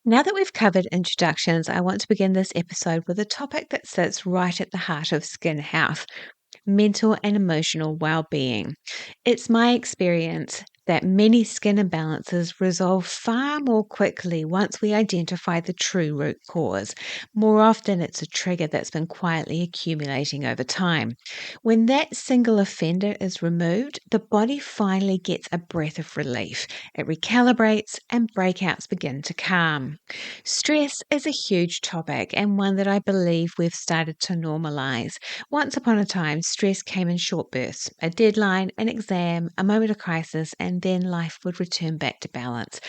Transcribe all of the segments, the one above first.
Now that we've covered introductions, I want to begin this episode with a topic that sits right at the heart of skin health: mental and emotional well-being. It's my experience that many skin imbalances resolve far more quickly once we identify the true root cause. More often, it's a trigger that's been quietly accumulating over time. When that single offender is removed, the body finally gets a breath of relief. It recalibrates and breakouts begin to calm. Stress is a huge topic and one that I believe we've started to normalize. Once upon a time, stress came in short bursts: a deadline, an exam, a moment of crisis, and then life would return back to balance.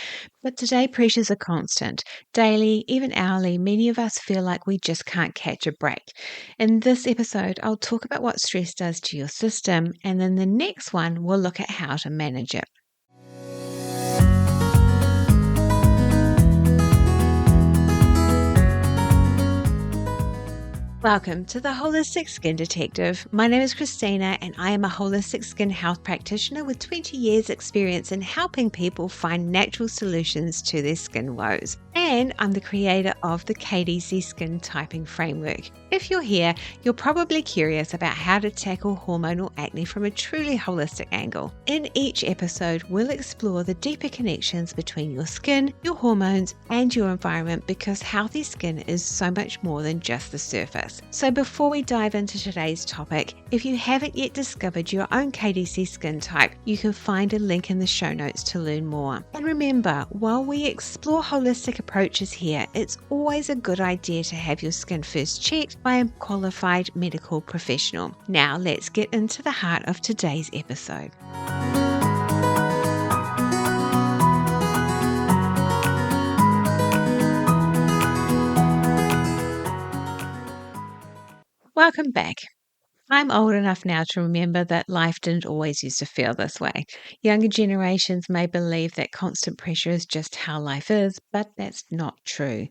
But today, pressures are constant. Daily, even hourly, many of us feel like we just can't catch a break. In this episode, I'll talk about what stress does to your system, and then the next one, we'll look at how to manage it. Welcome to the Holistic Skin Detective. My name is Christina and I am a holistic skin health practitioner with 20 years experience in helping people find natural solutions to their skin woes. And I'm the creator of the KDC Skin Typing Framework. If you're here, you're probably curious about how to tackle hormonal acne from a truly holistic angle. In each episode, we'll explore the deeper connections between your skin, your hormones, and your environment, because healthy skin is so much more than just the surface. So before we dive into today's topic, if you haven't yet discovered your own KDC skin type, you can find a link in the show notes to learn more. And remember, while we explore holistic approaches here, it's always a good idea to have your skin first checked by a qualified medical professional. Now let's get into the heart of today's episode. Welcome back. I'm old enough now to remember that life didn't always used to feel this way. Younger generations may believe that constant pressure is just how life is, but that's not true.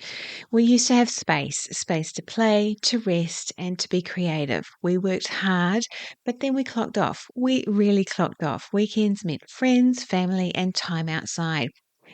We used to have space to play, to rest, and to be creative. We worked hard, but then we clocked off. We really clocked off. Weekends meant friends, family, and time outside.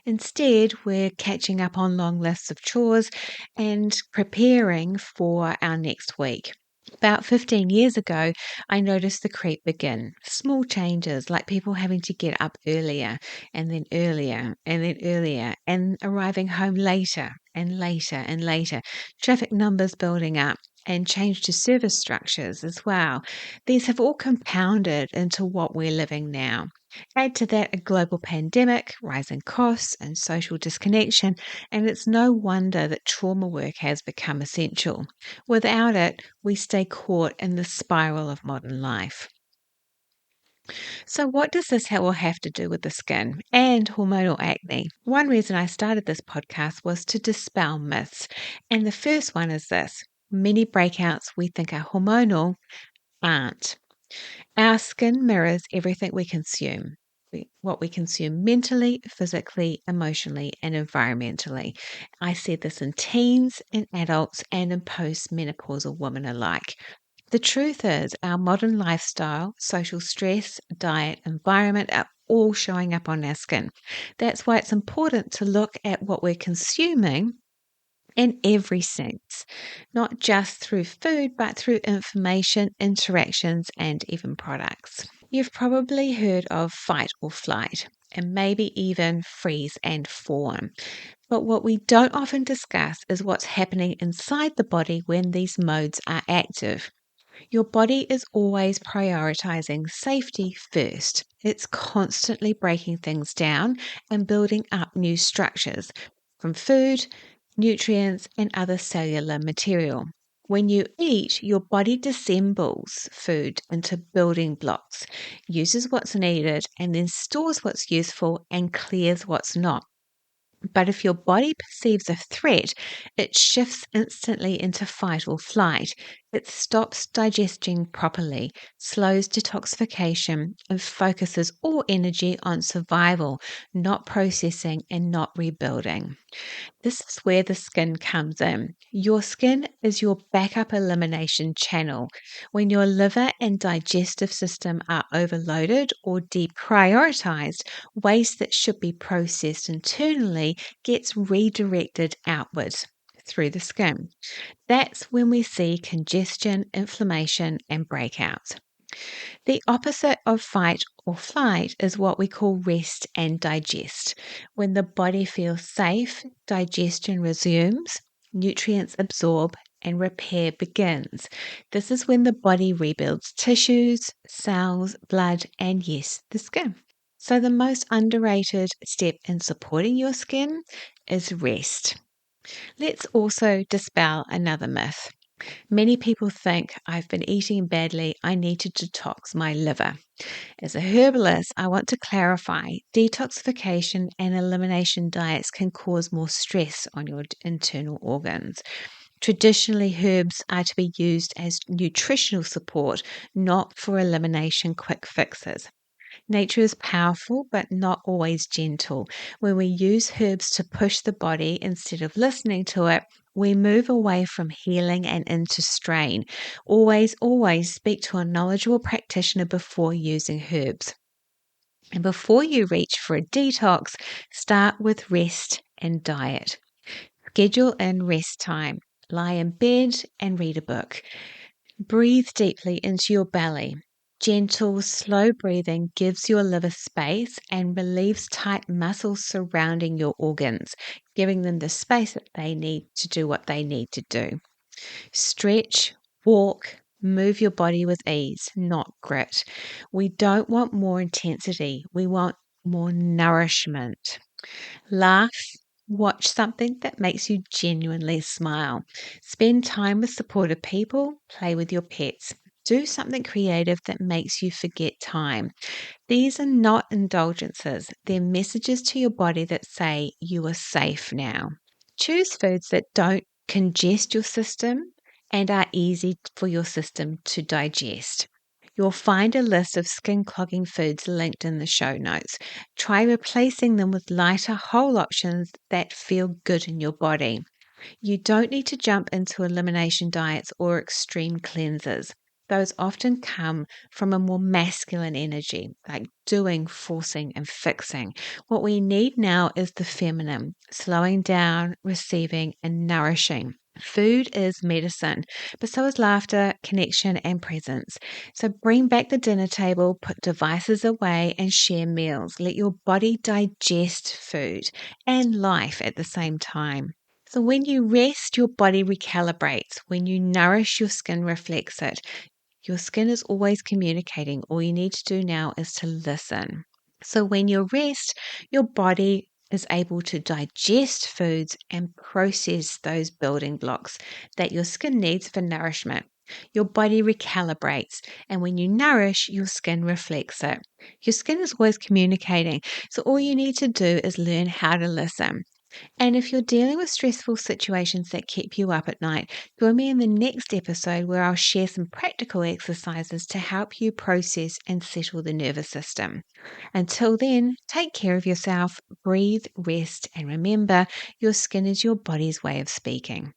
Instead, we're catching up on long lists of chores and preparing for our next week. About 15 years ago, I noticed the creep begin. Small changes like people having to get up earlier and then earlier and then earlier and arriving home later and later and later. Traffic numbers building up and change to service structures as well. These have all compounded into what we're living now. Add to that a global pandemic, rising costs, and social disconnection, and it's no wonder that trauma work has become essential. Without it, we stay caught in the spiral of modern life. So, what does this all have to do with the skin and hormonal acne? One reason I started this podcast was to dispel myths. And the first one is this: many breakouts we think are hormonal aren't. Our skin mirrors everything we consume. What we consume mentally, physically, emotionally, and environmentally. I see this in teens, in adults, and in postmenopausal women alike. The truth is, our modern lifestyle, social stress, diet, environment are all showing up on our skin. That's why it's important to look at what we're consuming in every sense, not just through food, but through information, interactions, and even products. You've probably heard of fight or flight, and maybe even freeze and fawn. But what we don't often discuss is what's happening inside the body when these modes are active. Your body is always prioritizing safety first. It's constantly breaking things down and building up new structures from food, nutrients, and other cellular material. When you eat, your body dissembles food into building blocks, uses what's needed, and then stores what's useful and clears what's not. But if your body perceives a threat, it shifts instantly into fight or flight. It stops digesting properly, slows detoxification, and focuses all energy on survival, not processing and not rebuilding. This is where the skin comes in. Your skin is your backup elimination channel. When your liver and digestive system are overloaded or deprioritized, waste that should be processed internally gets redirected outwards through the skin. That's when we see congestion, inflammation, and breakouts. The opposite of fight or flight is what we call rest and digest. When the body feels safe, digestion resumes, nutrients absorb, and repair begins. This is when the body rebuilds tissues, cells, blood, and yes, the skin. So, the most underrated step in supporting your skin is rest. Let's also dispel another myth. Many people think I've been eating badly, I need to detox my liver. As a herbalist, I want to clarify detoxification and elimination diets can cause more stress on your internal organs. Traditionally, herbs are to be used as nutritional support, not for elimination quick fixes. Nature is powerful, but not always gentle. When we use herbs to push the body instead of listening to it, we move away from healing and into strain. Always speak to a knowledgeable practitioner before using herbs. And before you reach for a detox, start with rest and diet. Schedule in rest time. Lie in bed and read a book. Breathe deeply into your belly. Gentle, slow breathing gives your liver space and relieves tight muscles surrounding your organs, giving them the space that they need to do what they need to do. Stretch, walk, move your body with ease, not grit. We don't want more intensity, we want more nourishment. Laugh, watch something that makes you genuinely smile. Spend time with supportive people, play with your pets. Do something creative that makes you forget time. These are not indulgences, they're messages to your body that say you are safe now. Choose foods that don't congest your system and are easy for your system to digest. You'll find a list of skin clogging foods linked in the show notes. Try replacing them with lighter whole options that feel good in your body. You don't need to jump into elimination diets or extreme cleansers. Those often come from a more masculine energy, like doing, forcing, and fixing. What we need now is the feminine, slowing down, receiving, and nourishing. Food is medicine, but so is laughter, connection, and presence. So bring back the dinner table, put devices away, and share meals. Let your body digest food and life at the same time. So, when you rest, your body recalibrates. When you nourish, your skin reflects it. Your skin is always communicating. All you need to do now is to listen. So, when you rest, your body is able to digest foods and process those building blocks that your skin needs for nourishment. Your body recalibrates, and when you nourish, your skin reflects it. Your skin is always communicating. So, all you need to do is learn how to listen. And if you're dealing with stressful situations that keep you up at night, join me in the next episode where I'll share some practical exercises to help you process and settle the nervous system. Until then, take care of yourself, breathe, rest, and remember your skin is your body's way of speaking.